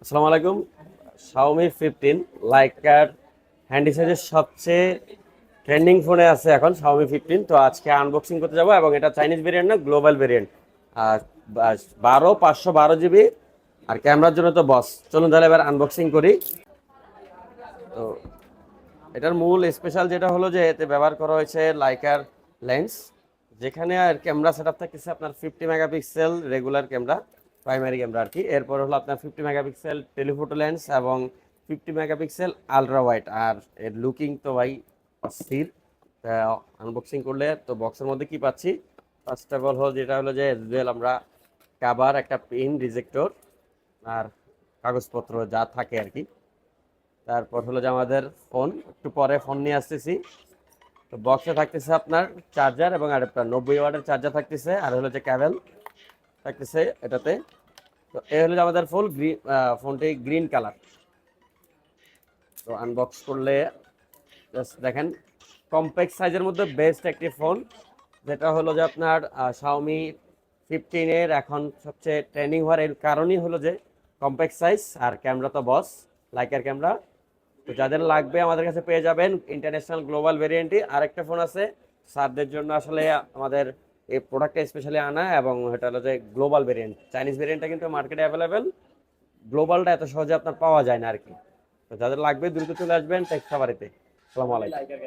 আসসালামু আলাইকুম। Xiaomi 15 liker handy সাইজের সবচেয়ে ট্রেন্ডিং ফোনে আছে এখন Xiaomi 15। তো আজকে আনবক্সিং করতে যাব এবং এটা চাইনিজ ভেরিয়েন্ট না, গ্লোবাল ভেরিয়েন্ট। আর 512 জিবি। আর ক্যামেরার জন্য তো বস। চলুন তাহলে এবার আনবক্সিং করি। তো এটার মূল স্পেশাল যেটা হলো যে এতে ব্যবহার করা হয়েছে লাইকার লেন্স, যেখানে আর ক্যামেরা সেটআপ থাকতেছে আপনার 50 megapixel regular camera, primary camera আর কি। এরপর হলো আপনার 50 মেগাপিক্সেল টেলিফোটো লেন্স এবং 50 মেগাপিক্সেল আলট্রা ওয়াইড। আর এর লুকিং তো ভাই অস্থির। আনবক্সিং করলে তো বক্সের মধ্যে কি পাচ্ছি, ফার্স্ট অফ অল হল যেটা হলো যে অ্যাজ আমরা কাভার, একটা পিন, রিজেক্টর আর কাগজপত্র যা থাকে আর কি। তারপর হলো যে আমাদের ফোন, একটু পরে ফোন নিয়ে আসতেছি। তো বক্সে থাকতেছে আপনার চার্জার এবং আরেকটা 90 ওয়াটের চার্জার থাকতেছে, আর হলো যে ক্যাবেল থাকতেছে এটাতে। তো এই হলো যে আমাদের ফুল গ্রিন, ফোনটি গ্রিন কালার। তো আনবক্স করলে জাস্ট দেখেন, কম্প্যাক্ট সাইজের মধ্যে বেস্ট একটি ফোন, যেটা হলো যে আপনার Xiaomi 15 এর এখন সবচেয়ে ট্রেন্ডিং হওয়ার এর কারণই হলো যে কম্প্যাক্ট সাইজ আর ক্যামেরা তো বস, লাইকার ক্যামেরা। তো যাদের লাগবে আমাদের কাছে পেয়ে যাবেন ইন্টারন্যাশনাল গ্লোবাল ভেরিয়েন্টই। আরেকটা ফোন আছে স্যারদের জন্য, আসলে আমাদের এই প্রোডাক্টটা স্পেশালি আনা, এবং এটা হলো যে গ্লোবাল ভেরিয়েন্ট। চাইনিজ ভেরিয়েন্টটা কিন্তু মার্কেটে অ্যাভেলেবেল, গ্লোবালটা এত সহজে আপনার পাওয়া যায় না আর কি। তো যাদের লাগবে দ্রুত চলে আসবেন টেক্সট সাভারিতে। আসসালামু আলাইকুম।